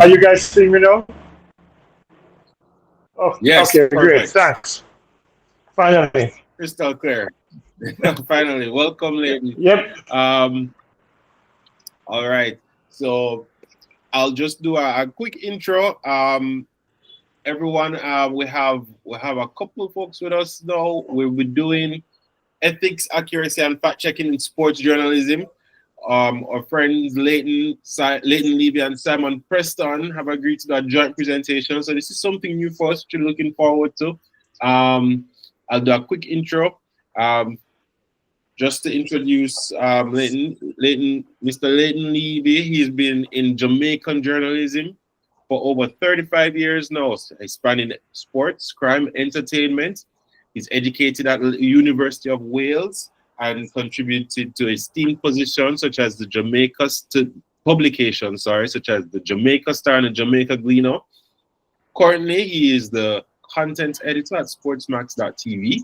Are you guys seeing me now? Oh, Yes, okay, great. perfect. Thanks. Finally. Crystal clear. Finally, welcome, Leighton. Yep. All right. So I'll just do a quick intro. Everyone, we have a couple of folks with us now. We'll be doing ethics, accuracy, and fact checking in sports journalism. Our friends Leighton, Levy, and Simon Preston have agreed to that joint presentation. So this is something new for us, which we're looking forward to. I'll do a quick intro. Just to introduce Leighton, Mr. Leighton Levy. He's been in Jamaican journalism for over 35 years now, spanning sports, crime, entertainment. He's educated at the University of Wales and contributed to esteemed positions such as the publications, such as the Jamaica Star and the Jamaica Gleaner. Currently, he is the content editor at sportsmax.tv.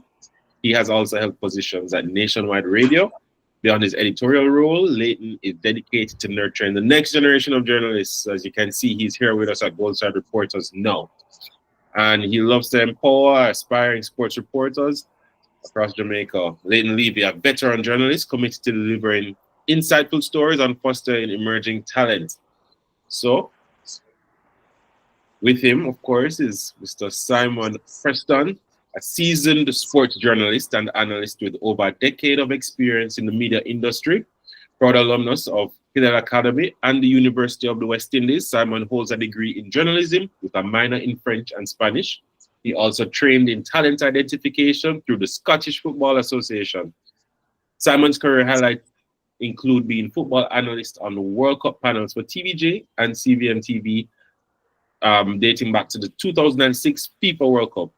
He has also held positions at Nationwide Radio. Beyond his editorial role, Leighton is dedicated to nurturing the next generation of journalists. As you can see, he's here with us at Goalside Reporters now. And he loves to empower aspiring sports reporters across Jamaica. Leighton Levy, a veteran journalist committed to delivering insightful stories and fostering emerging talent. So, with him, of course, is Mr. Simon Preston, a seasoned sports journalist and analyst with over a decade of experience in the media industry. Proud alumnus of Hillel Academy and the University of the West Indies, Simon holds a degree in journalism with a minor in French and Spanish. He also trained in talent identification through the Scottish Football Association. Simon's career highlights include being football analyst on the World Cup panels for TVJ and CVM TV, dating back to the 2006 FIFA World Cup.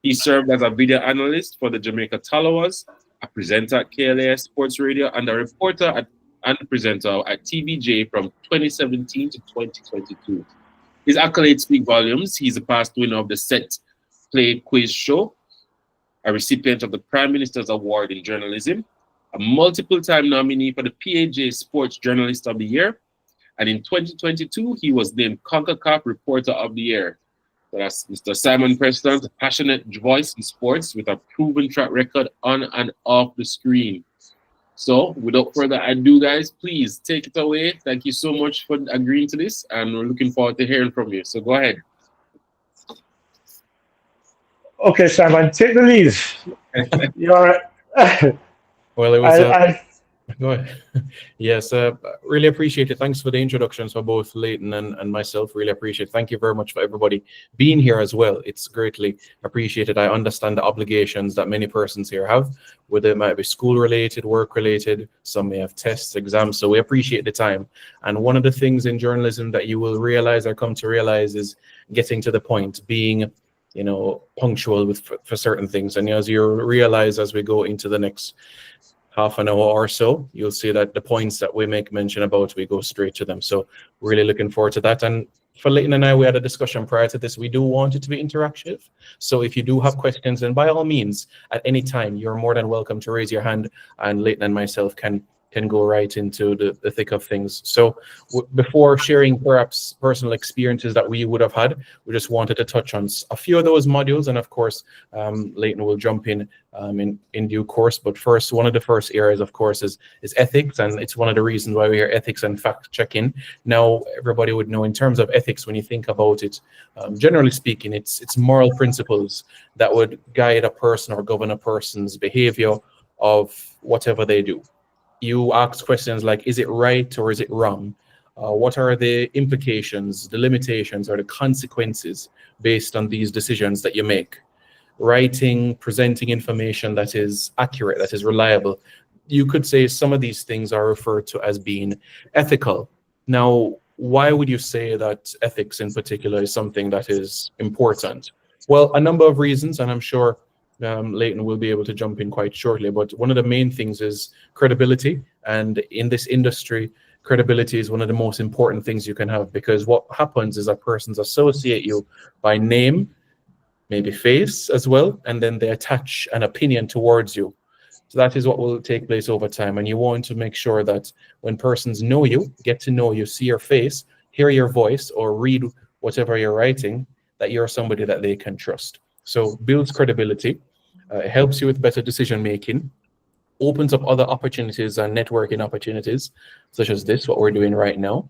He served as a video analyst for the Jamaica Tallowers, a presenter at KLAS Sports Radio, and a reporter and presenter at TVJ from 2017 to 2022. His accolades speak volumes. He's a past winner of the Set Play Quiz Show, a recipient of the Prime Minister's Award in Journalism, a multiple-time nominee for the PAJ Sports Journalist of the Year, and in 2022, he was named CONCACAF Reporter of the Year. So that's Mr. Simon Preston, a passionate voice in sports with a proven track record on and off the screen. So without further ado, guys, please take it away. Thank you so much for agreeing to this, and we're looking forward to hearing from you. So go ahead. Okay, Simon, take the lead. You're all right. Well, it was. Go ahead. Yes, really appreciate it. Thanks for the introductions for both Leighton and myself. Really appreciate it. Thank you very much for everybody being here as well. It's greatly appreciated. I understand the obligations that many persons here have, whether it might be school-related, work-related, some may have tests, exams, so we appreciate the time. And one of the things in journalism that you will realize or come to realize is getting to the point, being punctual for certain things. And as you realize as we go into the next half an hour or so, you'll see that the points that we make mention about, we go straight to them. So really looking forward to that. And for Leighton and I, we had a discussion prior to this. We do want it to be interactive. So if you do have questions, then by all means, at any time, you're more than welcome to raise your hand, and Leighton and myself can go right into the thick of things. So before sharing perhaps personal experiences that we would have had, we just wanted to touch on a few of those modules. And of course, Leighton will jump in due course. But first, one of the first areas, of course, is ethics. And it's one of the reasons why we are ethics and fact checking. Now, everybody would know in terms of ethics, when you think about it, generally speaking, it's moral principles that would guide a person or govern a person's behavior of whatever they do. You ask questions like, is it right or is it wrong? What are the implications, the limitations, or the consequences based on these decisions that you make? Writing, presenting information that is accurate, that is reliable. You could say some of these things are referred to as being ethical. Now, why would you say that ethics in particular is something that is important? Well, a number of reasons, and I'm sure Leighton will be able to jump in quite shortly, but one of the main things is credibility. And in this industry, credibility is one of the most important things you can have, because what happens is that persons associate you by name, maybe face as well, and then they attach an opinion towards you. So that is what will take place over time. And you want to make sure that when persons know you, get to know you, see your face, hear your voice or read whatever you're writing, that you're somebody that they can trust. So builds credibility, helps you with better decision making, opens up other opportunities and networking opportunities, such as this, what we're doing right now,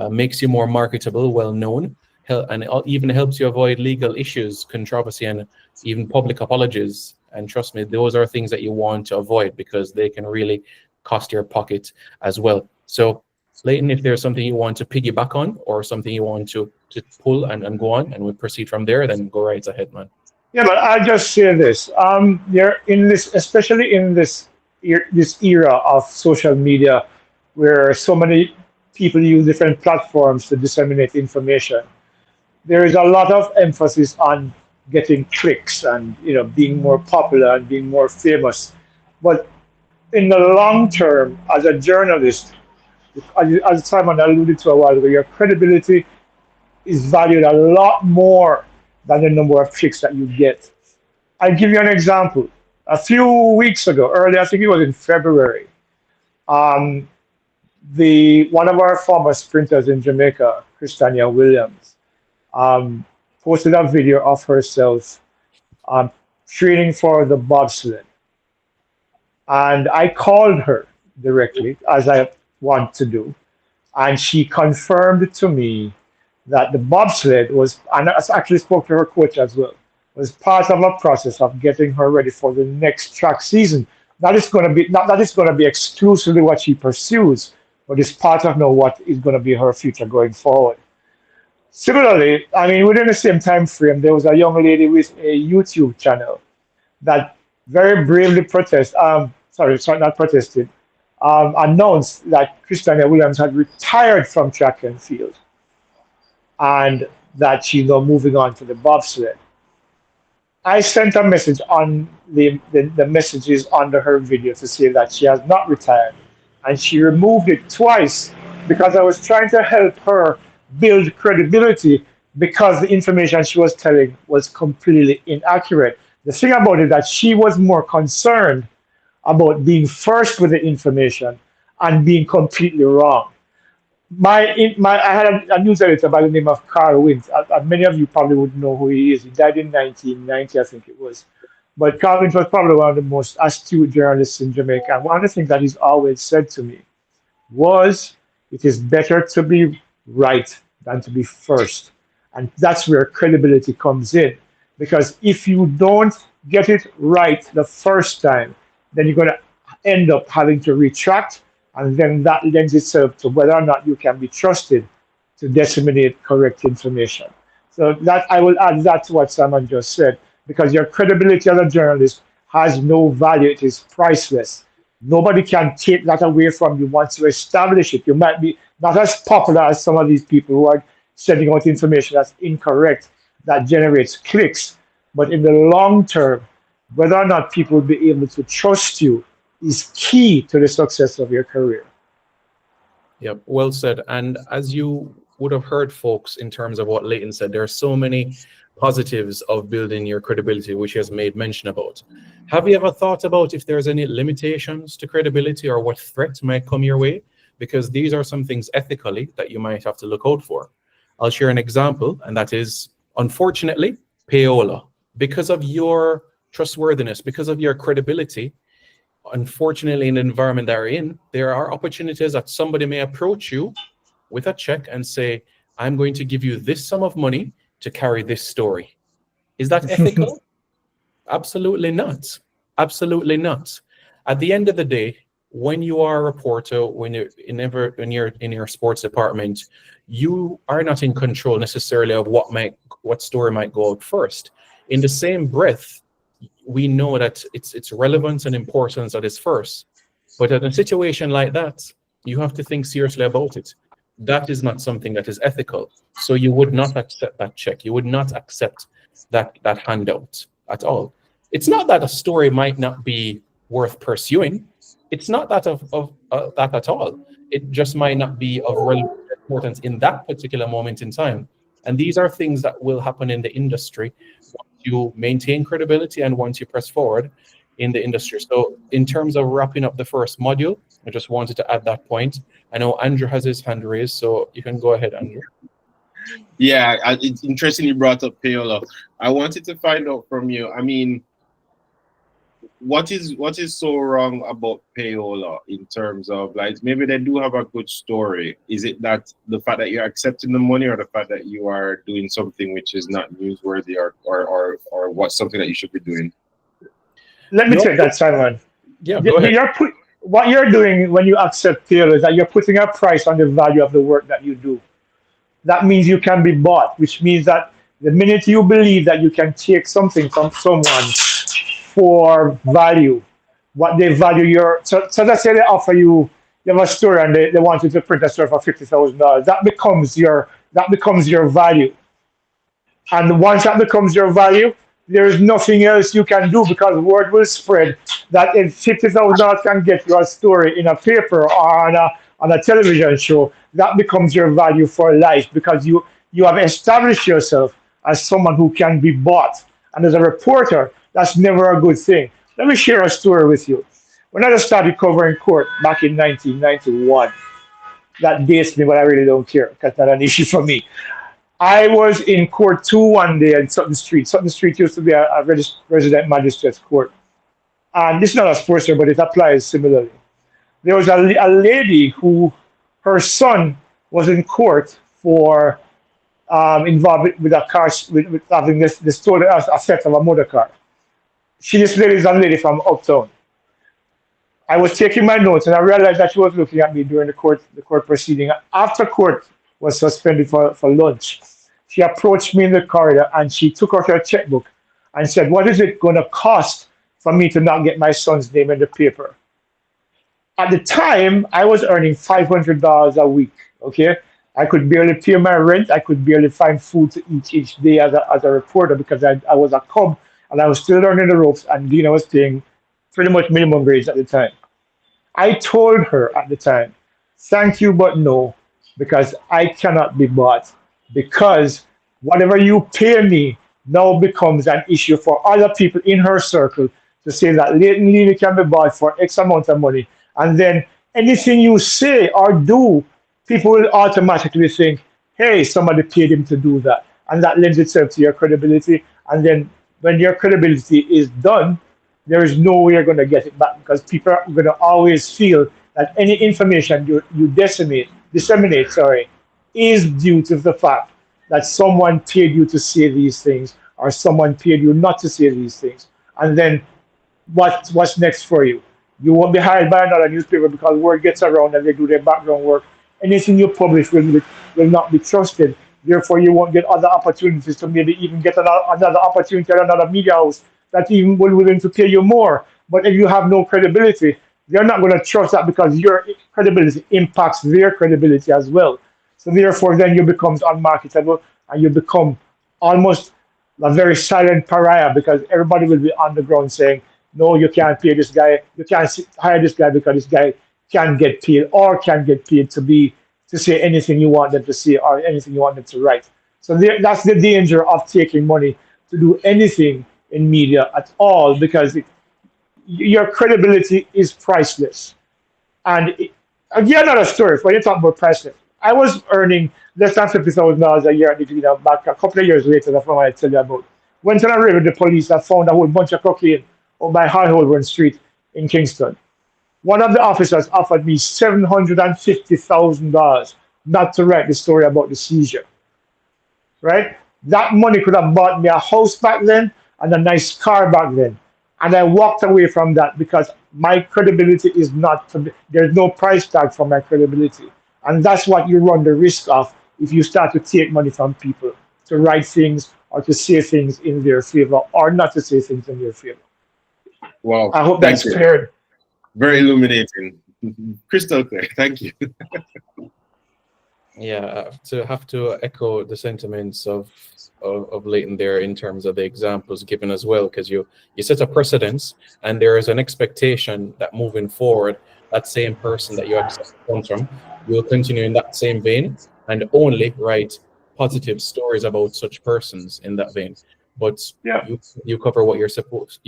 makes you more marketable, well known, and it even helps you avoid legal issues, controversy, and even public apologies. And trust me, those are things that you want to avoid because they can really cost your pocket as well. So Leighton, if there's something you want to piggyback on or something you want to pull and go on, and we proceed from there, then go right ahead, man. Yeah, but I'll just say this. You're in this, especially in this era of social media, where so many people use different platforms to disseminate information. There is a lot of emphasis on getting clicks and being more popular and being more famous. But in the long term, as a journalist, as Simon alluded to a while ago, your credibility is valued a lot more than the number of clicks that you get. I'll give you an example. A few weeks ago, earlier, I think it was in February, one of our former sprinters in Jamaica, Christiania Williams, posted a video of herself training for the bobsled. And I called her directly, as I want to do, and she confirmed to me that the bobsled was, and I actually spoke to her coach as well, was part of a process of getting her ready for the next track season. That is going to be not that it's going to be exclusively what she pursues, but it's part of what is going to be her future going forward. Similarly, I mean, within the same time frame, there was a young lady with a YouTube channel that very bravely announced that Christiania Williams had retired from track and field, and that she's now moving on to the bobsled. I sent a message on the messages under her video to say that she has not retired, and she removed it twice because I was trying to help her build credibility because the information she was telling was completely inaccurate. The thing about it is that she was more concerned about being first with the information and being completely wrong. I had a news editor by the name of Carl Wint. Many of you probably would know who he is. He died in 1990, I think it was. But Carl Wint was probably one of the most astute journalists in Jamaica. And one of the things that he's always said to me was, it is better to be right than to be first. And that's where credibility comes in. Because if you don't get it right the first time, then you're going to end up having to retract, and then that lends itself to whether or not you can be trusted to disseminate correct information. So that I will add that to what Simon just said, because your credibility as a journalist has no value. It is priceless. Nobody can take that away from you once you establish it. You might be not as popular as some of these people who are sending out information that's incorrect, that generates clicks. But in the long term, whether or not people will be able to trust you is key to the success of your career. Yep, well said. And as you would have heard, folks, in terms of what Leighton said, there are so many positives of building your credibility, which he has made mention about. Have you ever thought about if there's any limitations to credibility or what threats might come your way? Because these are some things ethically that you might have to look out for. I'll share an example, and that is, unfortunately, payola. Because of your trustworthiness, because of your credibility, unfortunately, in the environment that we're in, there are opportunities that somebody may approach you with a check and say, I'm going to give you this sum of money to carry this story. Is that ethical? Absolutely not. Absolutely not. At the end of the day, when you are a reporter, when you're in your sports department, you are not in control necessarily of what story might go out first. In the same breath, we know that it's relevance and importance that is first. But in a situation like that, you have to think seriously about it. That is not something that is ethical. So you would not accept that check. You would not accept that handout at all. It's not that a story might not be worth pursuing. It's not that of that at all. It just might not be of relevant importance in that particular moment in time. And these are things that will happen in the industry. Once you maintain credibility and once you press forward, in the industry. So in terms of wrapping up the first module, I just wanted to add that point. I know Andrew has his hand raised, so you can go ahead, Andrew. Yeah, it's interesting you brought up payola. I wanted to find out from you, I mean, what is so wrong about payola in terms of, like, maybe they do have a good story. Is it that the fact that you're accepting the money, or the fact that you are doing something which is not newsworthy, or what's something that you should be doing? Let me take that, Simon. Yeah, go ahead. What you're doing when you accept payola is that you're putting a price on the value of the work that you do. That means you can be bought, which means that the minute you believe that you can take something from someone for value, what they value so let's say they offer you have a store and they want you to print a store for $50,000. That becomes your value. And once that becomes your value, there is nothing else you can do, because word will spread that if $50,000 can get you a story in a paper or on a television show, that becomes your value for life, because you have established yourself as someone who can be bought. And as a reporter, that's never a good thing. Let me share a story with you. When I just started covering court back in 1991, that dates me, but I really don't care because that's not an issue for me. I was in court 2 one day in Sutton Street. Sutton Street used to be a resident magistrate's court. And this is not a sports but it applies similarly. There was a lady who, her son was in court for involved with a car, with having this stolen a theft of a motor car. This lady is a lady from Uptown. I was taking my notes and I realized that she was looking at me during the court proceeding. After court was suspended for lunch, she approached me in the corridor and she took out her checkbook and said, "What is it going to cost for me to not get my son's name in the paper?" At the time, I was earning $500 a week. Okay, I could barely pay my rent. I could barely find food to eat each day as a reporter, because I was a cub and I was still learning the ropes, and Dina was paying pretty much minimum wage at the time. I told her at the time, "Thank you, but no, because I cannot be bought, because whatever you pay me now becomes an issue for other people in her circle to say that Leighton Levy can be bought for X amount of money. And then anything you say or do, people will automatically think, hey, somebody paid him to do that." And that lends itself to your credibility. And then when your credibility is done, there is no way you're going to get it back, because people are going to always feel that any information you disseminate, is due to the fact that someone paid you to say these things, or someone paid you not to say these things. And then what's next for you? You won't be hired by another newspaper, because word gets around and they do their background work. Anything you publish will not be trusted. Therefore, you won't get other opportunities to maybe even get another opportunity at another media house that even will be willing to pay you more. But if you have no credibility, they're not going to trust that, because your credibility impacts their credibility as well. So therefore, then you become unmarketable and you become almost a very silent pariah, because everybody will be on the ground saying, no, you can't pay this guy, you can't hire this guy, because this guy can get paid to say anything you want them to say or anything you want them to write. So that's the danger of taking money to do anything in media at all, because your credibility is priceless. And again, another story, when you talk about priceless, I was earning less than $50,000 a year at the Gleaner back a couple of years later. That's what I tell you about. Went on a raid with the police and found a whole bunch of cocaine on by High Holborn Street in Kingston. One of the officers offered me $750,000 not to write the story about the seizure. Right? That money could have bought me a house back then and a nice car back then. And I walked away from that, because my credibility is not, there's no price tag for my credibility. And that's what you run the risk of if you start to take money from people to write things or to say things in their favor, or not to say things in their favor. Wow. I hope that's clear. Very illuminating. Crystal clear. Thank you. Yeah, to have to echo the sentiments of Leighton there in terms of the examples given as well, because you set a precedence, and there is an expectation that moving forward, that same person that you accept funds from will continue in that same vein and only write positive stories about such persons in that vein. But yeah, you cover what you're supposed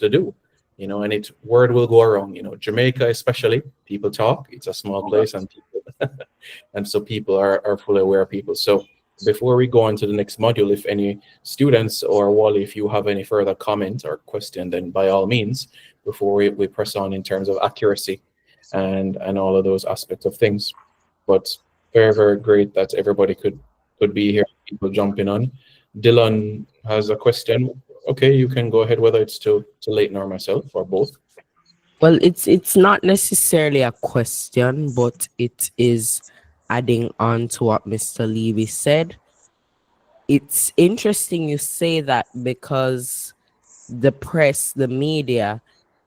to do. and word will go around. Jamaica especially, people talk. It's a small place, and and so people are fully aware of people. So before we go on to the next module, if any students or Wally, if you have any further comment or question, then by all means, before we press on in terms of accuracy and all of those aspects of things. But very, very great that everybody could be here, people jumping on. Dylan has a question. Okay, you can go ahead, whether it's to Leighton or myself or both. Well, it's not necessarily a question, but it is adding on to what Mr. Levy said. It's interesting you say that, because the press, the media,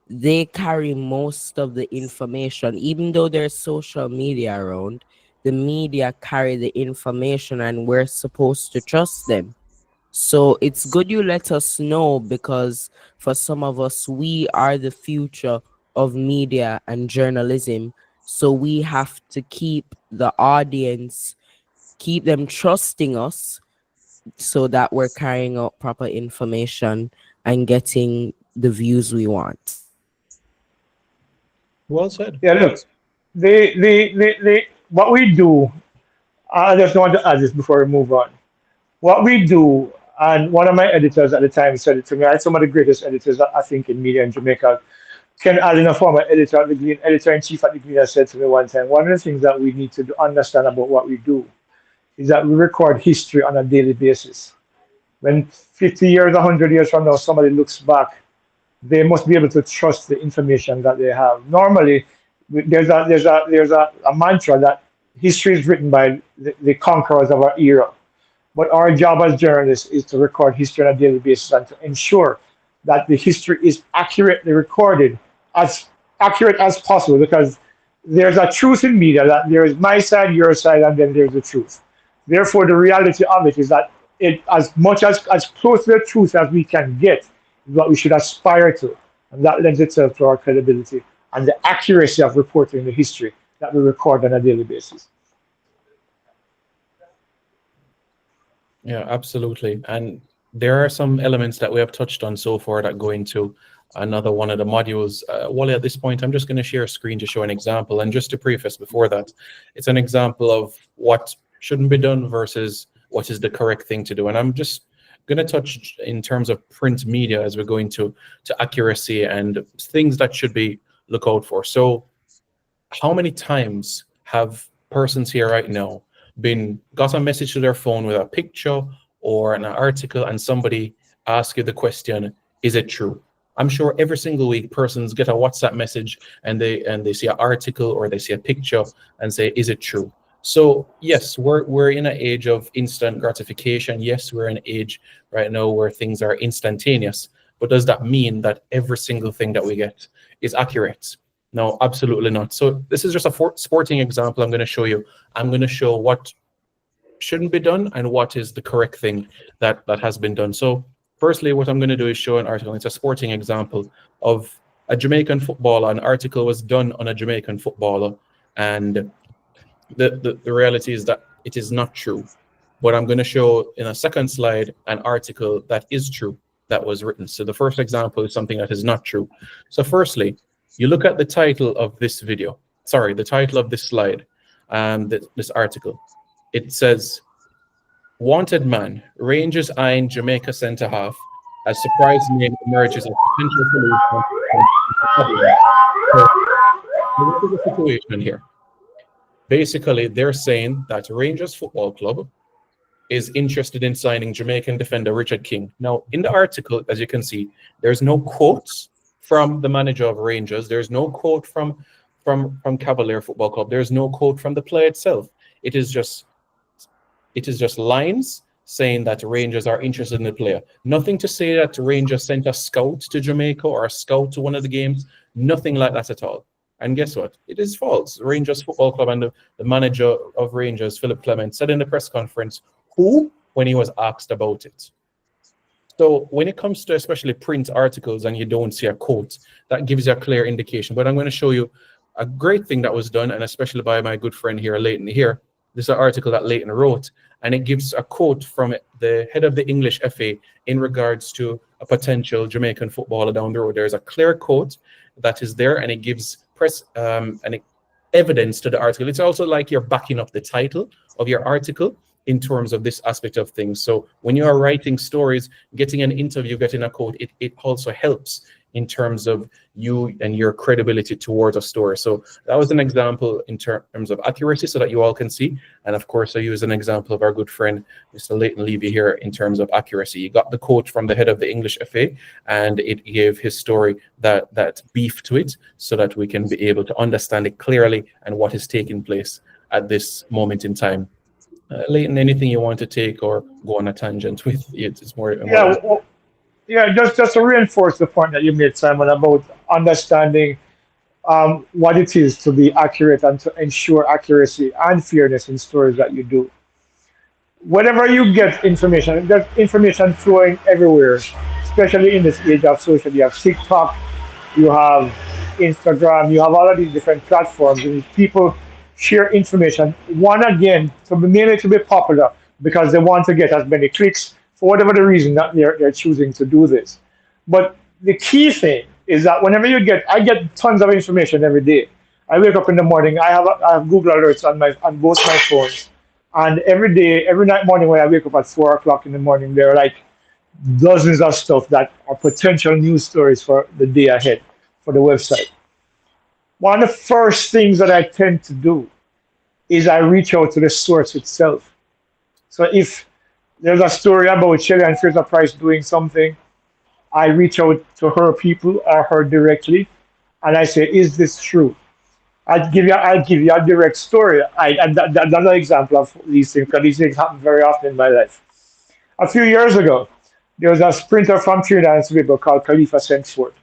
they carry most of the information. Even though there's social media around, the media carry the information, and we're supposed to trust them. So it's good you let us know, because for some of us, we are the future of media and journalism. So we have to keep the audience, keep them trusting us, so that we're carrying out proper information and getting the views we want. Well said. Yeah, look, what we do, I just want to add this before we move on. What we do, and one of my editors at the time said it to me, I had some of the greatest editors, I think, in media in Jamaica. Ken Allen, a former editor at the Glean, editor-in-chief at the Glean, said to me one time, one of the things that we need to understand about what we do is that we record history on a daily basis. When 50 years, 100 years from now, somebody looks back, they must be able to trust the information that they have. Normally, there's a mantra that history is written by the conquerors of our era. But our job as journalists is to record history on a daily basis and to ensure that the history is accurately recorded, as accurate as possible, because there's a truth in media that there is my side, your side, and then there's the truth. Therefore, the reality of it is that as much as close to the truth as we can get is what we should aspire to. And that lends itself to our credibility and the accuracy of reporting the history that we record on a daily basis. Yeah, absolutely. And there are some elements that we have touched on so far that go into another one of the modules. Wally, at this point, I'm just going to share a screen to show an example. And just to preface before that, it's an example of what shouldn't be done versus what is the correct thing to do. And I'm just going to touch in terms of print media as we're going to accuracy and things that should be look out for. So how many times have persons here right now got a message to their phone with a picture or an article, and somebody asks you the question, is it true? I'm sure every single week persons get a WhatsApp message and they see an article or they see a picture and say, is it true? So yes, we're in an age of instant gratification. Yes, we're in an age right now where things are instantaneous. But does that mean that every single thing that we get is accurate? No, absolutely not. So this is just a sporting example I'm going to show you. I'm going to show what shouldn't be done and what is the correct thing that has been done. So firstly, what I'm going to do is show an article. It's a sporting example of a Jamaican footballer. An article was done on a Jamaican footballer, and the reality is that it is not true. But I'm going to show in a second slide an article that is true, that was written. So the first example is something that is not true. So firstly, you look at the title of this video, the title of this slide, this article. It says, wanted man, Rangers eyeing Jamaica centre half as surprise name emerges as potential solution. So, what is the situation here? Basically, they're saying that Rangers Football Club is interested in signing Jamaican defender Richard King. Now, in the article, as you can see, there's no quotes from the manager of Rangers. There's no quote from Cavalier Football Club. There's no quote from the player itself. It is just lines saying that Rangers are interested in the player. Nothing to say that Rangers sent a scout to Jamaica or a scout to one of the games. Nothing like that at all. And guess what? It is false. Rangers Football Club and the manager of Rangers, Philip Clement, said in the press conference, when he was asked about it. So when it comes to especially print articles and you don't see a quote, that gives you a clear indication. But I'm going to show you a great thing that was done, and especially by my good friend here, Leighton here. This is an article that Leighton wrote, and it gives a quote from the head of the English FA in regards to a potential Jamaican footballer down the road. There's a clear quote that is there, and it gives evidence to the article. It's also like you're backing up the title of your article in terms of this aspect of things. So when you are writing stories, getting an interview, getting a quote, it also helps in terms of you and your credibility towards a story. So that was an example in terms of accuracy so that you all can see. And of course, I use an example of our good friend, Mr. Leighton Levy here in terms of accuracy. You got the quote from the head of the English FA, and it gave his story that beef to it so that we can be able to understand it clearly and what is taking place at this moment in time. Leighton, anything you want to take or go on a tangent with? It's more. Yeah, just to reinforce the point that you made, Simon, about understanding what it is to be accurate and to ensure accuracy and fairness in stories that you do. Whenever you get information, there's information flowing everywhere, especially in this age of social. You have TikTok, you have Instagram, you have all of these different platforms, and people share information, one again, mainly to be popular because they want to get as many clicks for whatever the reason that they're choosing to do this. But the key thing is that whenever I get tons of information every day. I wake up in the morning, I have Google alerts on both my phones. And every night morning when I wake up at 4 o'clock in the morning, there are like dozens of stuff that are potential news stories for the day ahead for the website. One of the first things that I tend to do is I reach out to the source itself. So if there's a story about Shelley and Fraser Price doing something, I reach out to her people or her directly, and I say, "Is this true?" I'll give you a direct story. That's another example of these things, because these things happen very often in my life. A few years ago, there was a sprinter from Trinidad and Tobago called Khalifa Sentford.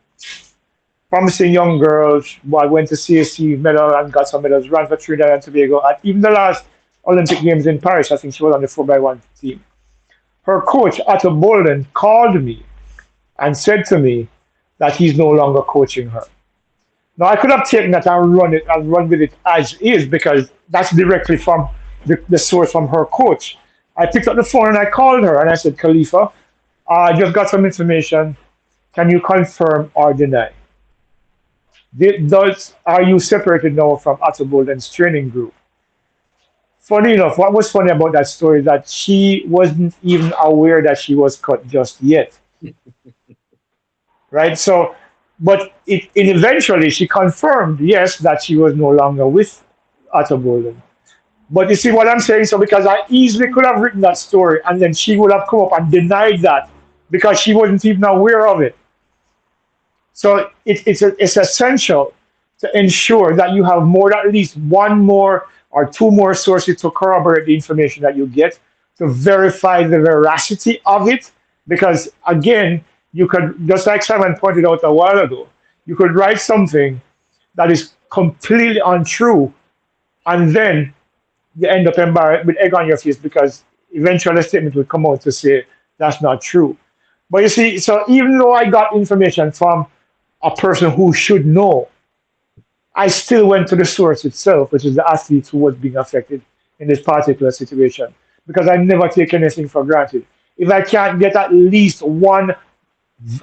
Promising young girl, went to CSC medal and got some medals, ran for Trinidad and Tobago. At even the last Olympic Games in Paris, I think she was on the 4x1 team. Her coach, Otto Bolden, called me and said to me that he's no longer coaching her. Now, I could have taken that and run with it as is, because that's directly from the source from her coach. I picked up the phone and I called her and I said, "Khalifa, I just got some information. Can you confirm or deny? Are you separated now from Otto Bolden's training group?" Funny enough, what was funny about that story is that she wasn't even aware that she was cut just yet. Right? So, but eventually she confirmed, yes, that she was no longer with Otto Bolden. But you see what I'm saying? So, because I easily could have written that story and then she would have come up and denied that because she wasn't even aware of it. So it's essential to ensure that you have at least one more or two more sources to corroborate the information that you get, to verify the veracity of it. Because again, you could, just like Simon pointed out a while ago, you could write something that is completely untrue, and then you end up embarrassed with egg on your face because eventually a statement will come out to say that's not true. But you see, so even though I got information from a person who should know, I still went to the source itself, which is the athlete who was being affected in this particular situation, because I never take anything for granted. If I can't get at least one,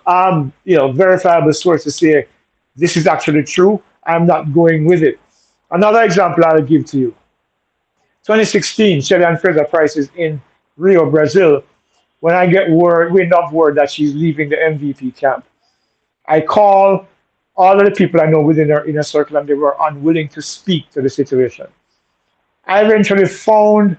verifiable source to say this is actually true, I'm not going with it. Another example I'll give to you: 2016, Shelley and Fraser Price is in Rio, Brazil. When I get wind of word that she's leaving the MVP camp, I call all of the people I know within her inner circle, and they were unwilling to speak to the situation. I eventually found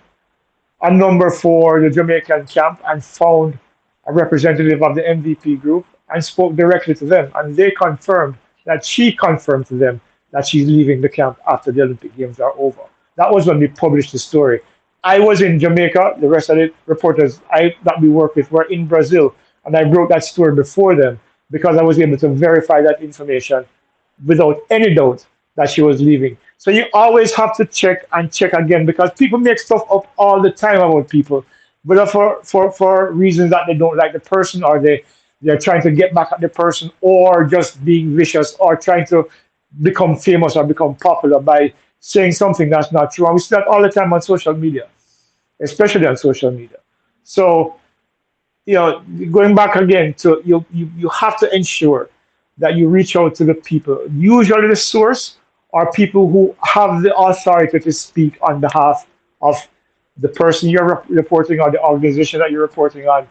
a number for the Jamaican camp and found a representative of the MVP group and spoke directly to them. And they confirmed that she confirmed to them that she's leaving the camp after the Olympic Games are over. That was when we published the story. I was in Jamaica. The rest of the reporters that we work with were in Brazil. And I wrote that story before them, because I was able to verify that information without any doubt that she was leaving. So you always have to check and check again, because people make stuff up all the time about people, whether for reasons that they don't like the person, or they're trying to get back at the person, or just being vicious, or trying to become famous or become popular by saying something that's not true. And we see that all the time on social media, especially on social media. So, going back again to you have to ensure that you reach out to the people. Usually the source are people who have the authority to speak on behalf of the person you're reporting on, the organization that you're reporting on.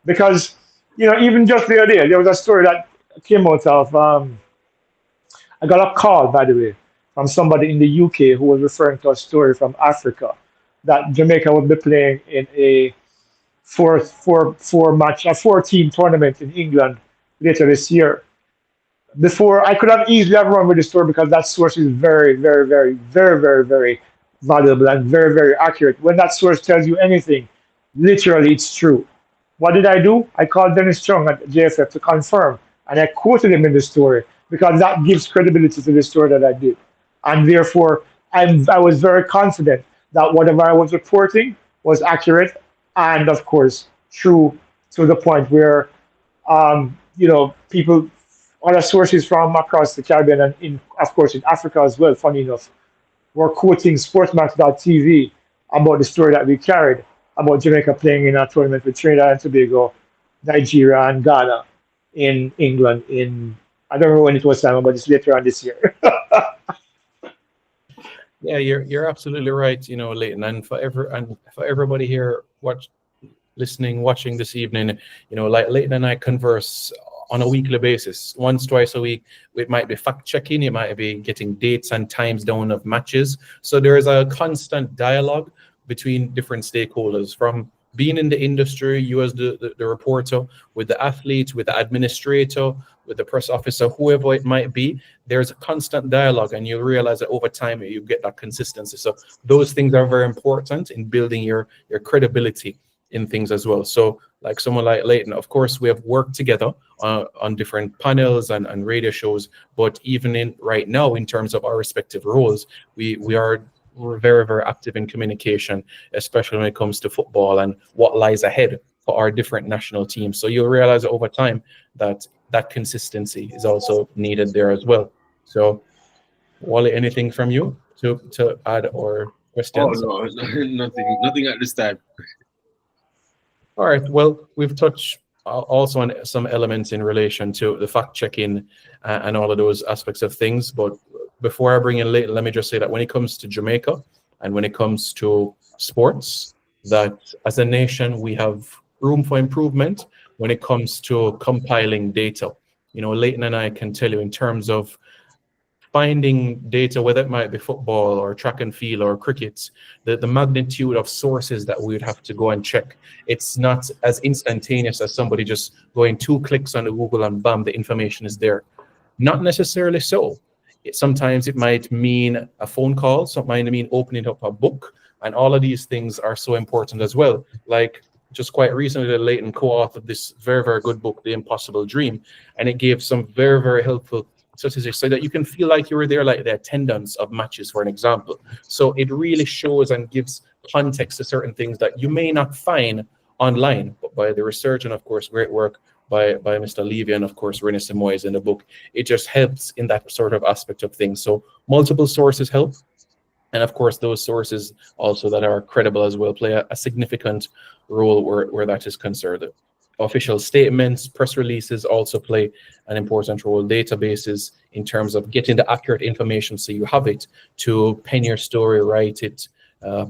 Because, even just the other day, there was a story that came out of, I got a call, by the way, from somebody in the UK who was referring to a story from Africa that Jamaica would be playing in a a 14 tournament in England later this year. Before I could have easily have run with the story because that source is very, very, very, very, very, very valuable and very, very accurate. When that source tells you anything, literally it's true. What did I do? I called Dennis Chung at JFF to confirm, and I quoted him in the story because that gives credibility to the story that I did. And therefore, I was very confident that whatever I was reporting was accurate and, of course, true to the point where, people, other sources from across the Caribbean and, of course, in Africa as well, funny enough, were quoting Sportsmax.tv about the story that we carried about Jamaica playing in a tournament with Trinidad and Tobago, Nigeria, and Ghana in England I don't remember when it was, Simon, but it's later on this year. Yeah, you're absolutely right, Leighton, and for everybody here watching this evening, like Leighton and I converse on a weekly basis, once, twice a week. It might be fact checking, it might be getting dates and times down of matches. So there is a constant dialogue between different stakeholders, from being in the industry, you as the reporter, with the athlete, with the administrator, with the press officer, whoever it might be. There's a constant dialogue, and you'll realize that over time you get that consistency. So those things are very important in building your credibility in things as well. So like someone like Leighton, of course, we have worked together on different panels and radio shows, but even right now, in terms of our respective roles, we're very, very active in communication, especially when it comes to football and what lies ahead for our different national teams. So you'll realize over time that consistency is also needed there as well. So, Wally, anything from you to add or questions? Oh, no, nothing at this time. All right. Well, we've touched also on some elements in relation to the fact checking and all of those aspects of things. But before I bring in Leighton, let me just say that when it comes to Jamaica and when it comes to sports, that as a nation, we have room for improvement when it comes to compiling data. Leighton and I can tell you in terms of finding data, whether it might be football or track and field or cricket, the magnitude of sources that we would have to go and check. It's not as instantaneous as somebody just going 2 clicks on the Google and bam, the information is there. Not necessarily so. Sometimes it might mean a phone call, sometimes it might mean opening up a book, and all of these things are so important as well. Like just quite recently, Leighton co-authored this very, very good book, The Impossible Dream, and it gave some very, very helpful statistics so that you can feel like you were there, like the attendance of matches, for an example. So it really shows and gives context to certain things that you may not find online, but by the research and, of course, great work by Mr. Levy and, of course, Renee Simoes in the book, it just helps in that sort of aspect of things. So multiple sources help. And, of course, those sources also that are credible as well play a significant role where that is concerned. Official statements, press releases also play an important role. Databases in terms of getting the accurate information so you have it to pen your story, write it,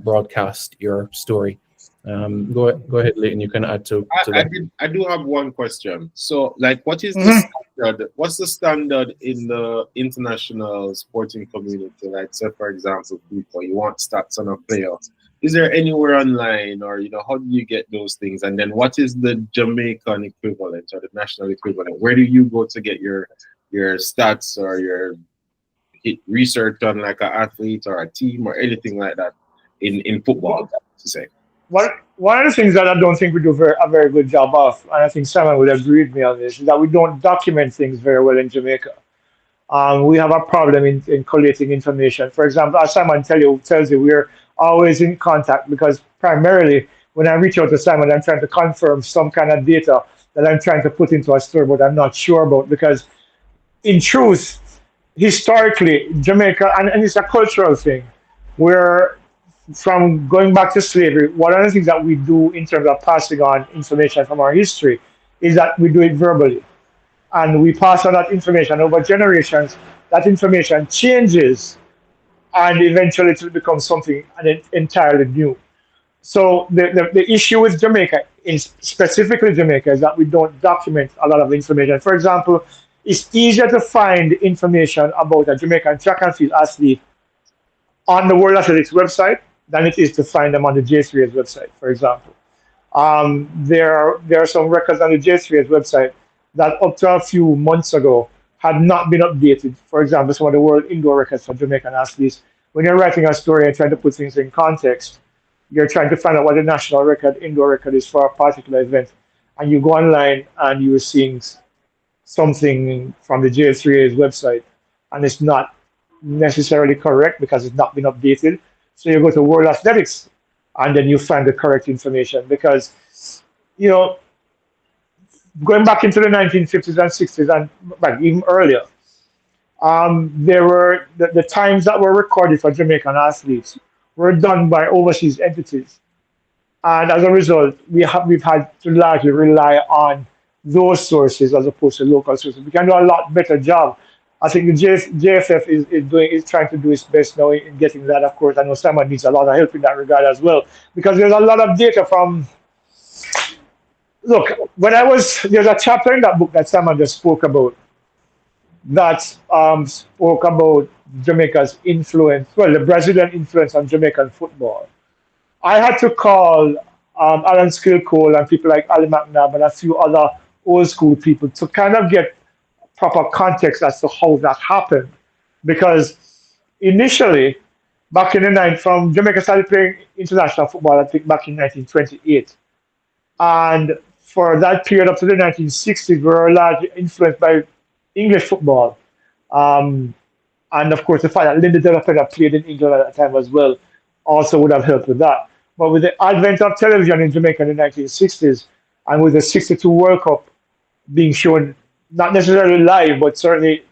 broadcast your story. Go ahead, Leighton. You can add to that. I do have one question. So, like, what is the standard? What's the standard in the international sporting community? Like, say, for example, people you want stats on a player. Is there anywhere online, or how do you get those things? And then, what is the Jamaican equivalent or the national equivalent? Where do you go to get your stats or your research on, like an athlete or a team or anything like that in football? To say. One of the things that I don't think we do a very good job of, and I think Simon would agree with me on this, is that we don't document things very well in Jamaica. We have a problem in collating information. For example, as Simon tells you, we're always in contact because primarily when I reach out to Simon, I'm trying to confirm some kind of data that I'm trying to put into a story, but I'm not sure about, because in truth, historically, Jamaica, and it's a cultural thing, where from going back to slavery, one of the things that we do in terms of passing on information from our history is that we do it verbally. And we pass on that information over generations. That information changes, and eventually it will become something entirely new. So the issue with Jamaica, is specifically Jamaica, is that we don't document a lot of information. For example, it's easier to find information about a Jamaican track and field athlete on the World Athletics website than it is to find them on the J3's website, for example. There are some records on the J3's website that up to a few months ago had not been updated. For example, some of the world indoor records for Jamaican athletes. When you're writing a story and trying to put things in context, you're trying to find out what the national record, indoor record is for a particular event. And you go online and you're seeing something from the J3A's website, and it's not necessarily correct because it's not been updated. So you go to World Athletics and then you find the correct information because, going back into the 1950s and 60s and even earlier, there were the times that were recorded for Jamaican athletes were done by overseas entities, and as a result, we've had to largely rely on those sources as opposed to local sources. We can do a lot better job. I think the JFF is trying to do its best now in getting that. Of course, I know Simon needs a lot of help in that regard as well because there's a lot of data from. Look, there's a chapter in that book that Simon just spoke about that spoke about Jamaica's influence, well, the Brazilian influence on Jamaican football. I had to call Alan Skillcole and people like Ali McNabb and a few other old school people to kind of get proper context as to how that happened. Because initially, back in the night, from Jamaica started playing international football, I think back in 1928. And for that period up to the 1960s, we were largely influenced by English football. And of course, the fact that Linda Delapena played in England at that time as well also would have helped with that. But with the advent of television in Jamaica in the 1960s, and with the 62 World Cup being shown, not necessarily live, but certainly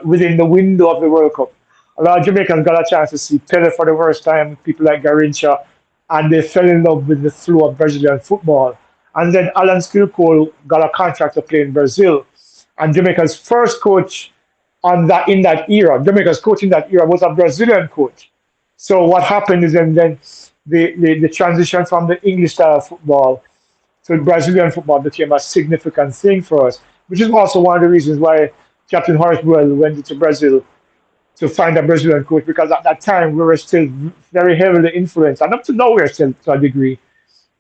within the window of the World Cup, a lot of Jamaicans got a chance to see Pele for the first time, people like Garincha, and they fell in love with the flow of Brazilian football. And then Alan Skillcole got a contract to play in Brazil. And Jamaica's first coach in that era, Jamaica's coach in that era was a Brazilian coach. So what happened is then the transition from the English style of football to Brazilian football became a significant thing for us, which is also one of the reasons why Captain Horace Buell went into Brazil to find a Brazilian coach, because at that time we were still very heavily influenced, and up to now we're still to a degree,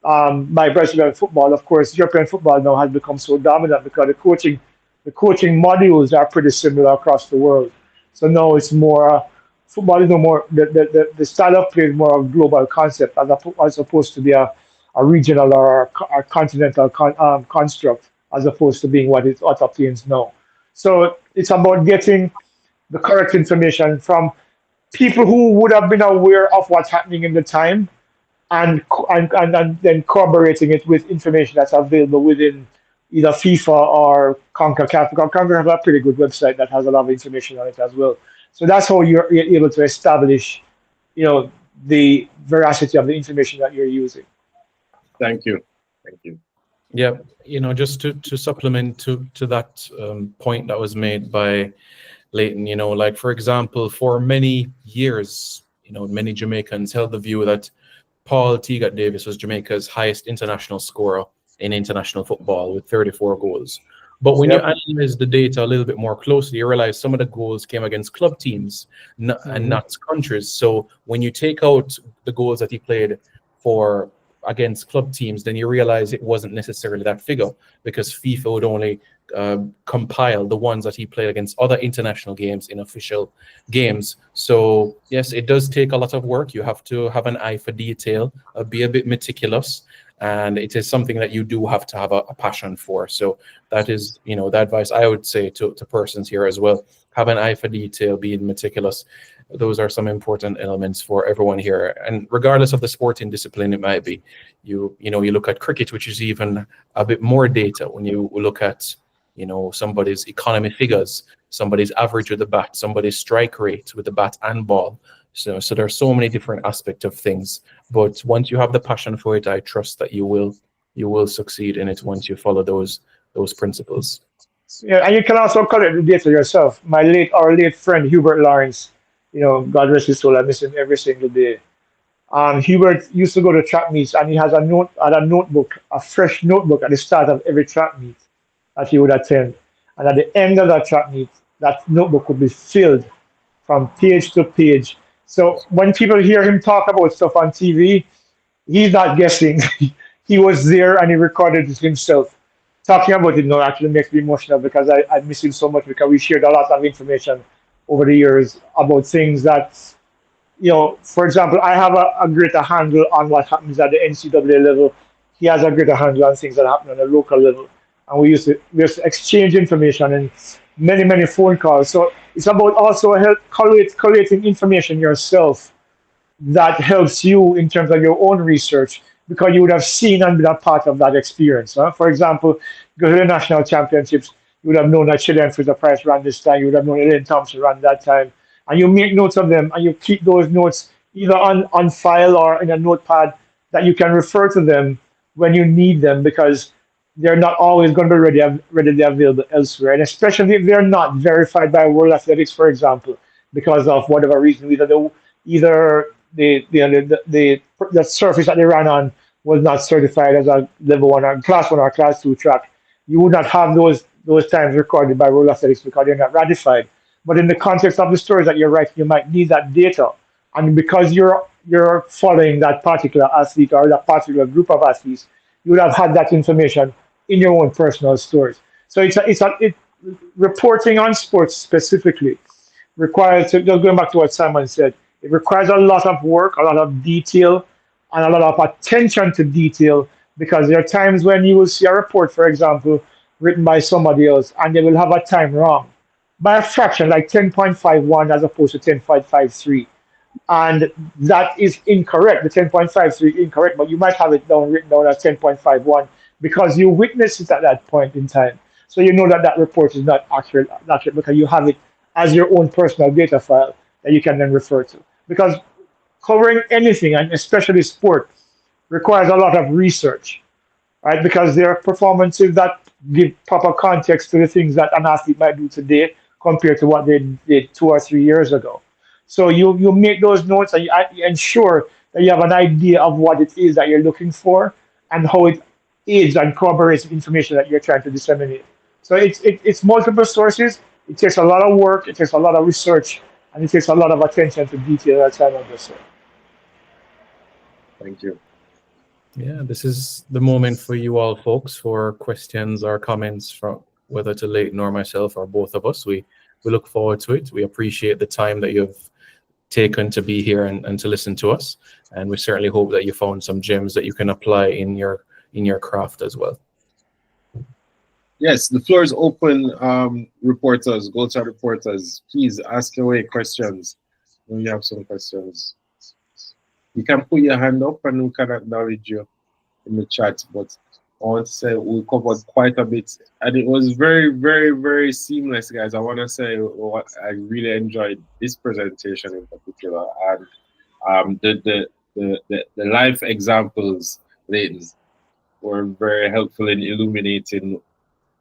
by Brazilian football. Of course, European football now has become so dominant because the coaching modules are pretty similar across the world. So now it's more football is no more the style of play is more a global concept as opposed to be a regional or a continental construct, as opposed to being what it obtains now. So it's about getting the correct information from people who would have been aware of what's happening in the time, and then corroborating it with information that's available within either FIFA or CONCACAF. CONCACAF has a pretty good website that has a lot of information on it as well. So that's how you're able to establish, the veracity of the information that you're using. Thank you. Yeah, just to supplement to that point that was made by Leighton, like for example, for many years, many Jamaicans held the view that Paul Teagat Davis was Jamaica's highest international scorer in international football with 34 goals. But when you analyze the data a little bit more closely, you realize some of the goals came against club teams and not countries. So when you take out the goals that he played for against club teams, then you realize it wasn't necessarily that figure, because FIFA would only compile the ones that he played against other international games in official games. So yes, it does take a lot of work. You have to have an eye for detail, be a bit meticulous, and it is something that you do have to have a passion for. So that is, the advice I would say to persons here as well. Have an eye for detail, being meticulous. Those are some important elements for everyone here. And regardless of the sporting discipline it might be, you look at cricket, which is even a bit more data. When you look at somebody's economy figures, somebody's average with the bat, somebody's strike rate with the bat and ball. So there's so many different aspects of things. But once you have the passion for it, I trust that you will succeed in it once you follow those principles. Yeah, and you can also collect the data yourself. Our late friend Hubert Lawrence, God rest his soul, I miss him every single day. Hubert used to go to track meets, and he has a notebook, a fresh notebook at the start of every track meet that he would attend. And at the end of that track meet, that notebook would be filled from page to page. So when people hear him talk about stuff on TV, he's not guessing. He was there and he recorded it himself. Talking about it now actually makes me emotional because I miss him so much, because we shared a lot of information over the years about things that, for example, I have a greater handle on what happens at the NCAA level. He has a greater handle on things that happen on the local level. And we used to exchange information and many, many phone calls. So it's about also collating information yourself that helps you in terms of your own research, because you would have seen and been a part of that experience. For example, go to the national championships, you would have known that Chilean Fraser Price ran this time, you would have known Elaine Thompson ran that time. And you make notes of them, and you keep those notes either on file or in a notepad that you can refer to them when you need them, because they're not always going to be readily available elsewhere. And especially if they're not verified by World Athletics, for example, because of whatever reason, either the surface that they ran on was not certified as a level 1 or class 1 or class 2 track. You would not have those times recorded by World Athletics because they're not ratified. But in the context of the stories that you're writing, you might need that data. And because you're following that particular athlete or that particular group of athletes, you would have had that information in your own personal stories. So reporting on sports specifically requires, just going back to what Simon said, it requires a lot of work, a lot of detail, and a lot of attention to detail, because there are times when you will see a report, for example, written by somebody else, and they will have a time wrong by a fraction, like 10.51 as opposed to 10.53. And that is incorrect. The 10.53 is incorrect, but you might have it written down as 10.51 because you witnessed it at that point in time. So you know that report is not accurate because you have it as your own personal data file that you can then refer to. Because covering anything, and especially sport, requires a lot of research, right? Because there are performances that give proper context to the things that an athlete might do today compared to what they did 2 or 3 years ago. So you make those notes and you ensure that you have an idea of what it is that you're looking for and how it aids and corroborates the information that you're trying to disseminate. So it's multiple sources. It takes a lot of work. It takes a lot of research, and it takes a lot of attention to detail, as Simon just said. Thank you. Yeah, this is the moment for you all, folks, for questions or comments from whether to Leighton or myself or both of us. We look forward to it. We appreciate the time that you've taken to be here and to listen to us. And we certainly hope that you found some gems that you can apply in your craft as well. Yes, the floor is open. Reporters, Goalside reporters, please ask away questions when you have some questions. You can put your hand up and we can acknowledge you in the chat. But I want to say we covered quite a bit, and it was very, very, very seamless, guys. I want to say I really enjoyed this presentation in particular, and the life examples, Leighton, were very helpful in illuminating.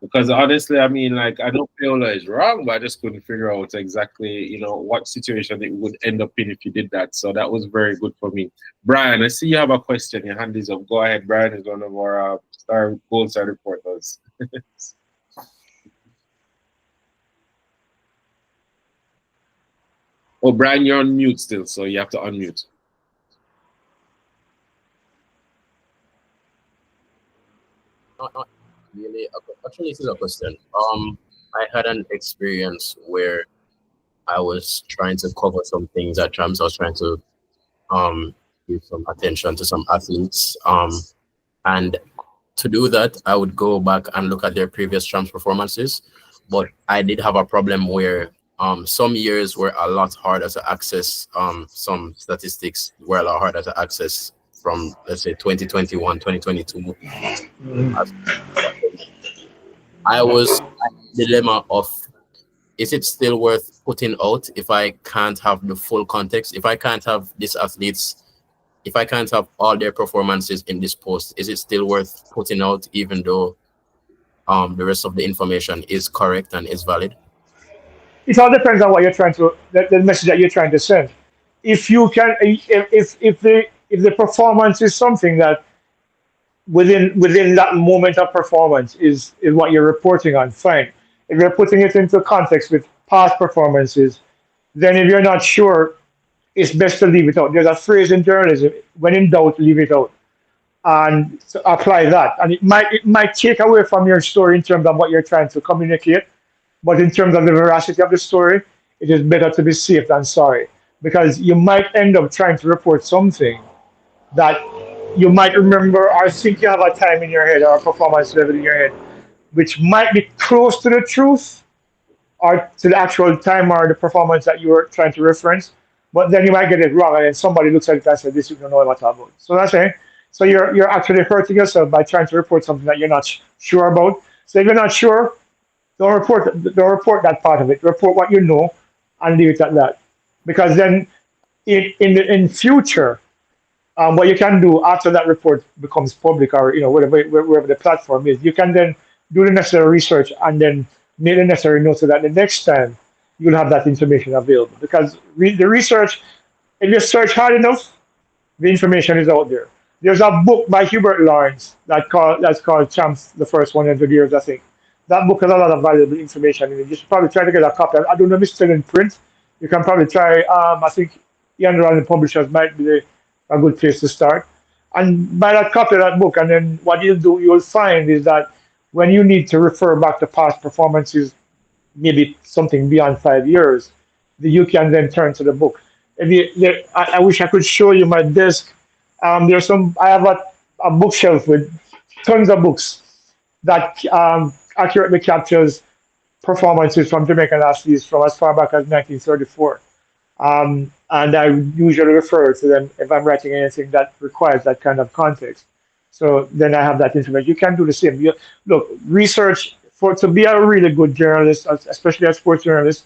Because honestly, I mean, like, I know Paola is wrong, but I just couldn't figure out exactly, what situation it would end up in if you did that. So that was very good for me. Brian, I see you have a question. Your hand is up. Go ahead. Brian is one of our star Goalside reporters. Oh, Brian, you're on mute still, so you have to unmute. Really, actually, this is a question. I had an experience where I was trying to cover some things at Champs. I was trying to give some attention to some athletes. And to do that, I would go back and look at their previous Champs performances. But I did have a problem where some years were a lot harder to access. Some statistics were a lot harder to access from, let's say, 2021, 2022. I dilemma of, is it still worth putting out if I can't have the full context? If I can't have these athletes, if I can't have all their performances in this post, is it still worth putting out even though the rest of the information is correct and is valid? It all depends on what you're trying to, the message that you're trying to send. If you can, if the performance is something that within that moment of performance is what you're reporting on, fine. If you're putting it into context with past performances, then if you're not sure, it's best to leave it out. There's a phrase in journalism: when in doubt, leave it out, and to apply that. And it might take away from your story in terms of what you're trying to communicate, but in terms of the veracity of the story, it is better to be safe than sorry, because you might end up trying to report something that you might remember or think you have a time in your head or a performance level in your head, which might be close to the truth or to the actual time or the performance that you were trying to reference, but then you might get it wrong, and then somebody looks at it and says, "This you don't know what I'm talking about." So that's it. So you're actually hurting yourself by trying to report something that you're not sure about. So if you're not sure, don't report that part of it. Report what you know and leave it at that. Because then in future, what you can do after that report becomes public, or wherever the platform is, you can then do the necessary research and then make the necessary notes so that the next time you'll have that information available. Because the research, if you search hard enough, the information is out there. There's a book by Hubert Lawrence that's called Champs: The First 100 Years, I think. That book has a lot of valuable information in it. You should probably try to get a copy. I don't know if it's still in print. You can probably try. I think Ian Rand Publishers might be a good place to start. And buy that copy of that book, and then what you'll find is that when you need to refer back to past performances, maybe something beyond 5 years, you can then turn to the book. I wish I could show you my desk. I have a bookshelf with tons of books that accurately captures performances from Jamaican athletes from as far back as 1934. And I usually refer to them if I'm writing anything that requires that kind of context. So then I have that information. You can do the same. Look, research to be a really good journalist, especially a sports journalist,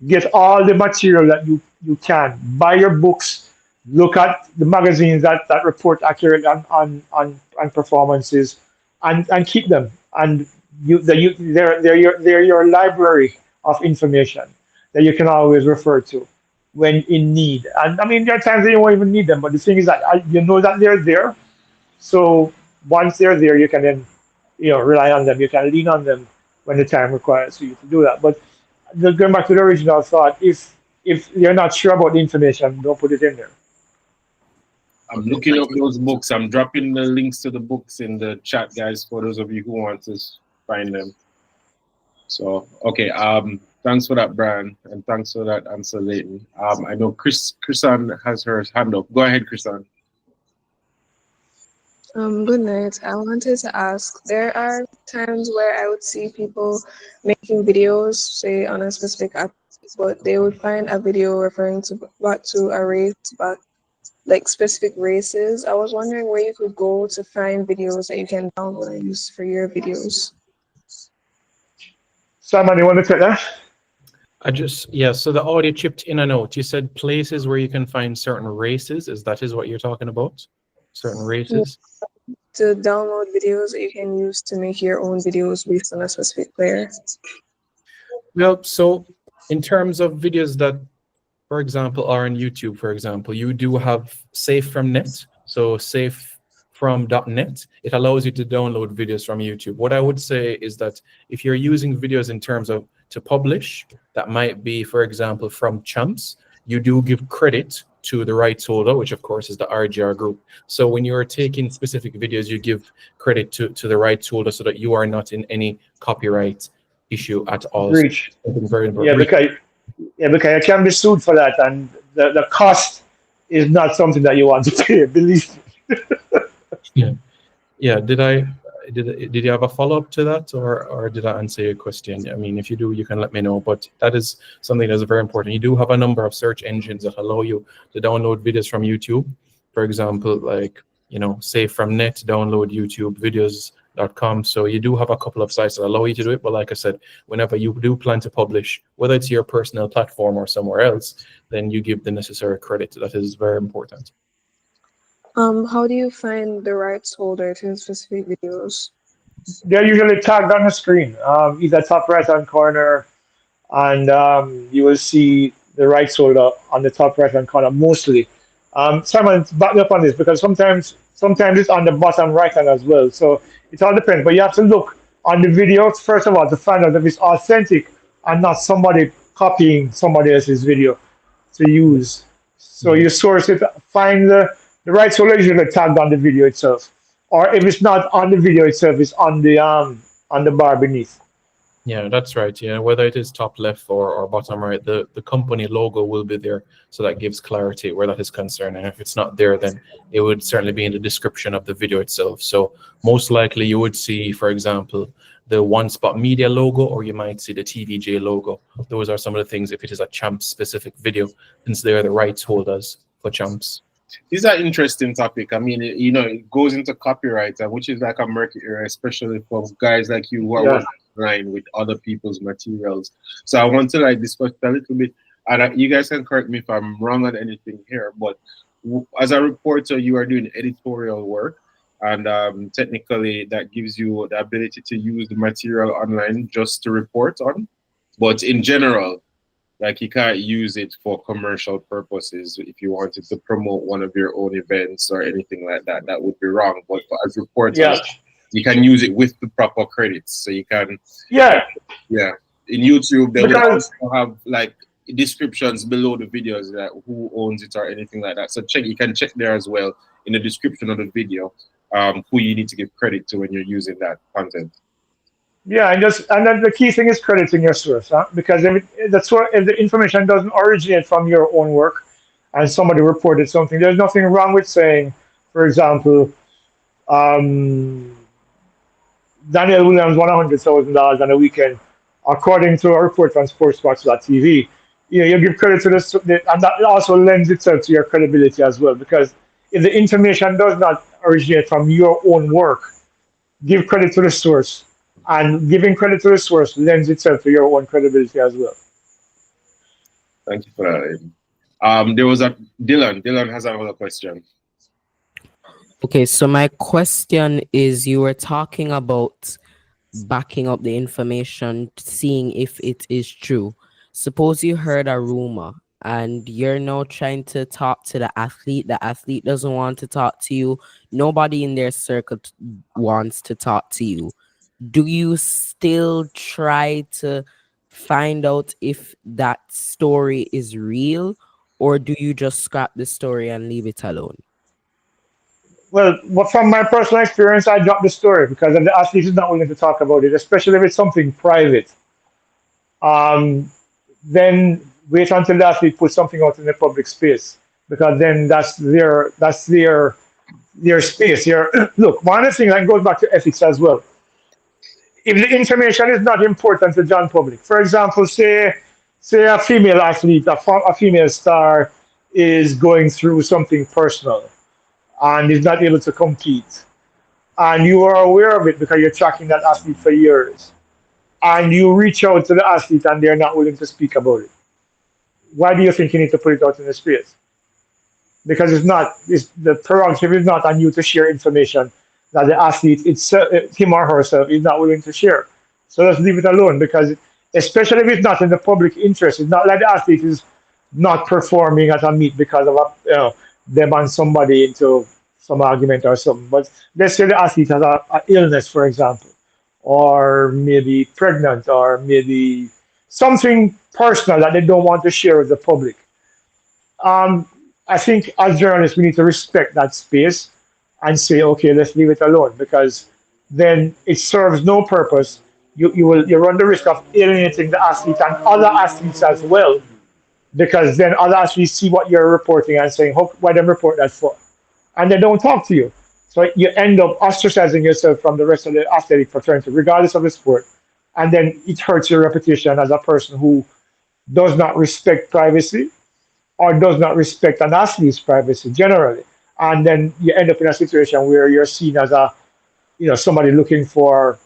get all the material that you can. Buy your books, look at the magazines that report accurately on performances, and keep them. And they're your library of information that you can always refer to when in need. And I mean, there are times that you won't even need them, but the thing is that you know that they're there. So once they're there, you can then rely on them. You can lean on them when the time requires for you to do that. But going back to the original thought, if you're not sure about the information, don't put it in there. I'm looking up those books. I'm dropping the links to the books in the chat, guys, for those of you who want to find them. So, okay. Thanks for that, Brian, and thanks for that answer, Leighton. I know Chrisan has her hand up. Go ahead, Chrisan. Good night. I wanted to ask, there are times where I would see people making videos, say on a specific app, but they would find a video referring back to a race, back like specific races. I was wondering where you could go to find videos that you can download and use for your videos. Simon, you want to take that? So the audio chipped in and out. You said places where you can find certain races. Is what you're talking about? Certain races? To download videos that you can use to make your own videos based on a specific player. Well, so in terms of videos that, for example, are on YouTube, for example, you do have Safe from Net. So Safe from .net, it allows you to download videos from YouTube. What I would say is that if you're using videos in terms of to publish, that might be, for example, from Champs, you do give credit to the rights holder, which of course is the RGR group. So when you're taking specific videos, you give credit to the rights holder so that you are not in any copyright issue at all. Breach. Very because you can be sued for that, and the cost is not something that you want to pay, believe me. Yeah. Did you have a follow-up to that, or did I answer your question? I mean, if you do, you can let me know, but that is something that's very important. You do have a number of search engines that allow you to download videos from YouTube. For example, like, Safe from Net, download YouTube videos .com. So you do have a couple of sites that allow you to do it. But like I said, whenever you do plan to publish, whether it's your personal platform or somewhere else, then you give the necessary credit. That is very important. How do you find the rights holder to specific videos? They're usually tagged on the screen, either top right hand corner, and you will see the rights holder on the top right hand corner mostly. Simon, back me up on this because sometimes it's on the bottom right hand as well. So it all depends. But you have to look on the videos first of all to find out if it's authentic and not somebody copying somebody else's video to use. So you source it, find the rights holder is usually tagged on the video itself. Or if it's not on the video itself, it's on the bar beneath. Yeah, that's right. Yeah, whether it is top left or bottom right, the company logo will be there, so that gives clarity where that is concerned. And if it's not there, then it would certainly be in the description of the video itself. So most likely you would see, for example, the One Spot Media logo, or you might see the TVJ logo. Those are some of the things. If it is a Champs specific video, since they are the rights holders for Champs. This is an interesting topic. I mean, it goes into copyright, which is like a murky area, especially for guys like you who are working online with other people's materials. So I want to discuss a little bit, and you guys can correct me if I'm wrong on anything here, but as a reporter, you are doing editorial work, and technically that gives you the ability to use the material online just to report on. But in general, you can't use it for commercial purposes. If you wanted to promote one of your own events or anything like that, that would be wrong. But as reporters, you can use it with the proper credits. So you can, in YouTube, they will also have descriptions below the videos, who owns it or anything like that. So you can check there as well in the description of the video, who you need to give credit to when you're using that content. Yeah, and then the key thing is crediting your source, because if the information doesn't originate from your own work and somebody reported something, there's nothing wrong with saying, for example, Daniel Williams won $100,000 on a weekend, according to a report on sportsbox.tv. You give credit to this, and that also lends itself to your credibility as well, because if the information does not originate from your own work, give credit to the source. And giving credit to the source lends itself to your own credibility as well. Thank you for that. There was Dylan. Dylan has another question. Okay, so my question is, you were talking about backing up the information, seeing if it is true. Suppose you heard a rumor and you're now trying to talk to the athlete doesn't want to talk to you, nobody in their circle wants to talk to you. Do you still try to find out if that story is real, or do you just scrap the story and leave it alone? Well, from my personal experience, I drop the story because if the athlete is not willing to talk about it, especially if it's something private, then wait until the athlete puts something out in the public space, because then that's their space. Look, one of the things that goes back to ethics as well. If the information is not important to the general public, for example, say a female athlete, a female star is going through something personal and is not able to compete, and you are aware of it because you're tracking that athlete for years, and you reach out to the athlete and they're not willing to speak about it, why do you think you need to put it out in the space? Because the prerogative is not on you to share information that the athlete, him or herself, is not willing to share. So let's leave it alone, because especially if it's not in the public interest, it's not like the athlete is not performing at a meet because of them and somebody into some argument or something. But let's say the athlete has an illness, for example, or maybe pregnant, or maybe something personal that they don't want to share with the public. I think as journalists, we need to respect that space and say, okay, let's leave it alone, because then it serves no purpose. You run the risk of alienating the athlete and other athletes as well, because then other athletes see what you're reporting and saying, why them report that for? And they don't talk to you. So you end up ostracizing yourself from the rest of the athletic fraternity, regardless of the sport. And then it hurts your reputation as a person who does not respect privacy or does not respect an athlete's privacy generally. And then you end up in a situation where you're seen as a somebody looking for,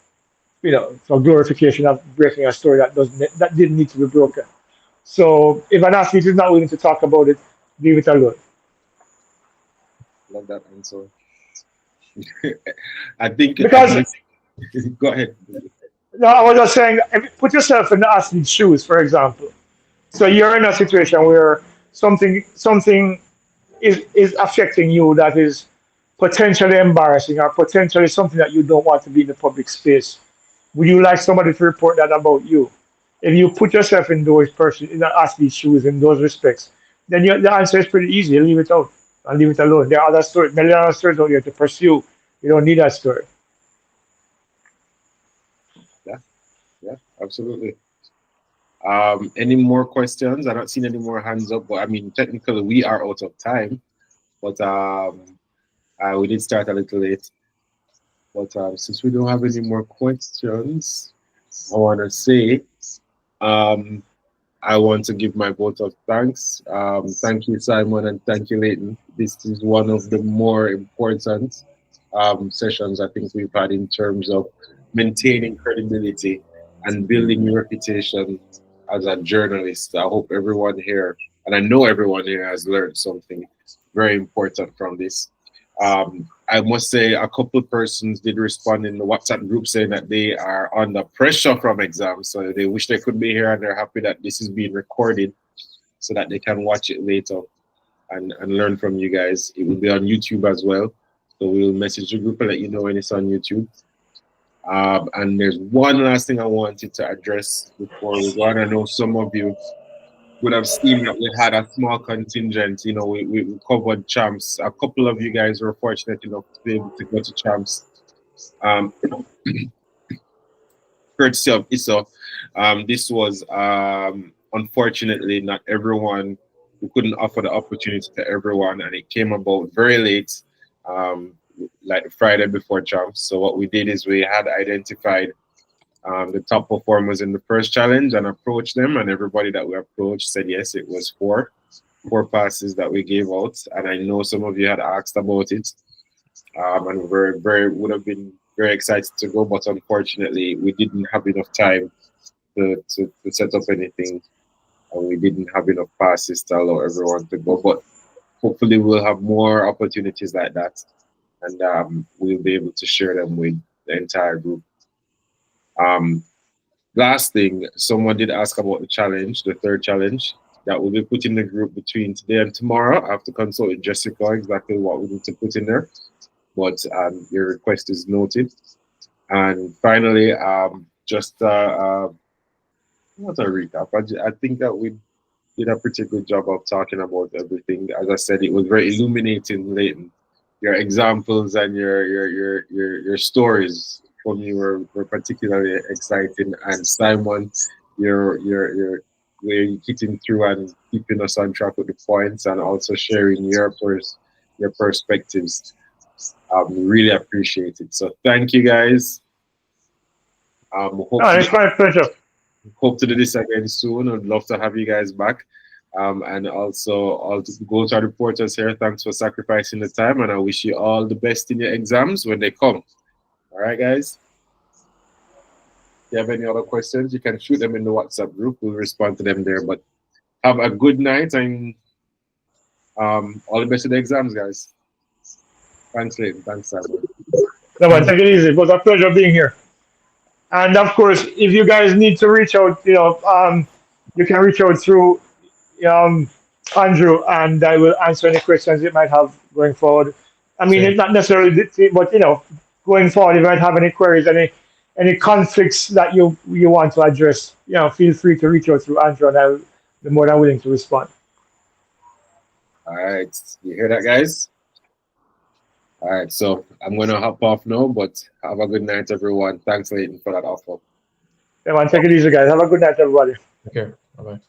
for glorification of breaking a story that didn't need to be broken. So if an athlete is not willing to talk about it, leave it alone. Love that answer. I think Because go ahead. no, I was just saying, put yourself in the athlete's shoes, for example. So you're in a situation where something is affecting you that is potentially embarrassing or potentially something that you don't want to be in the public space. Would you like somebody to report that about you? If you put yourself in the athlete's shoes in those respects, then the answer is pretty easy. You leave it out and leave it alone. There are other stories, many other stories out there to pursue. You don't need that story. Yeah, absolutely. Any more questions? I'm not seeing any more hands up, but I mean, technically we are out of time, but we did start a little late. But since we don't have any more questions, I want to say, I want to give my vote of thanks. Thank you, Simon, and thank you, Leighton. This is one of the more important sessions I think we've had in terms of maintaining credibility and building your reputation as a journalist. I hope everyone here, and I know everyone here, has learned something very important from this. I must say a couple of persons did respond in the WhatsApp group saying that they are under pressure from exams, so they wish they could be here, and they're happy that this is being recorded so that they can watch it later and learn from you guys. It will be on YouTube as well, so we'll message the group and let you know when it's on YouTube. And there's one last thing I wanted to address before we go on. I know some of you would have seen that we had a small contingent. We covered champs. A couple of you guys were fortunate enough to be able to go to champs. Courtesy of ISSA. This was unfortunately not everyone. We couldn't offer the opportunity to everyone, and it came about very late. Like the Friday before champs. So what we did is we had identified the top performers in the first challenge and approached them, and everybody that we approached said yes. It was four passes that we gave out, and I know some of you had asked about it, and we would have been very excited to go, but unfortunately we didn't have enough time to set up anything, and we didn't have enough passes to allow everyone to go. But hopefully we'll have more opportunities like that, and we'll be able to share them with the entire group. Last thing, someone did ask about the challenge, the third challenge that will be put in the group between today and tomorrow. I have to consult with Jessica exactly what we need to put in there, but your request is noted. And finally, just not a recap. I think that we did a pretty good job of talking about everything. As I said, it was very illuminating, Leighton. Your examples and your stories for me were particularly exciting. And Simon, you're hitting through and keeping us on track with the points, and also sharing your perspectives. Really appreciate it. So thank you guys. It's my pleasure. Hope to do this again soon. I'd love to have you guys back. And also all the Goalside reporters here, thanks for sacrificing the time, and I wish you all the best in your exams when they come. All right, guys? If you have any other questions, you can shoot them in the WhatsApp group. We'll respond to them there. But have a good night, and all the best in the exams, guys. Thanks, Leighton. Thanks, Simon. No, man, take it easy. It was a pleasure being here. And of course, if you guys need to reach out, you can reach out through Andrew, and I will answer any questions you might have going forward. I mean, it's not necessarily, but going forward, if you might have any queries, any conflicts that you want to address, feel free to reach out through Andrew, and I'll be more than willing to respond. All right, you hear that, guys? All right, so I'm going to hop off now, but have a good night, everyone. Thanks, Leighton, for that offer. Yeah, man, take it easy, guys. Have a good night, everybody. Okay, bye-bye.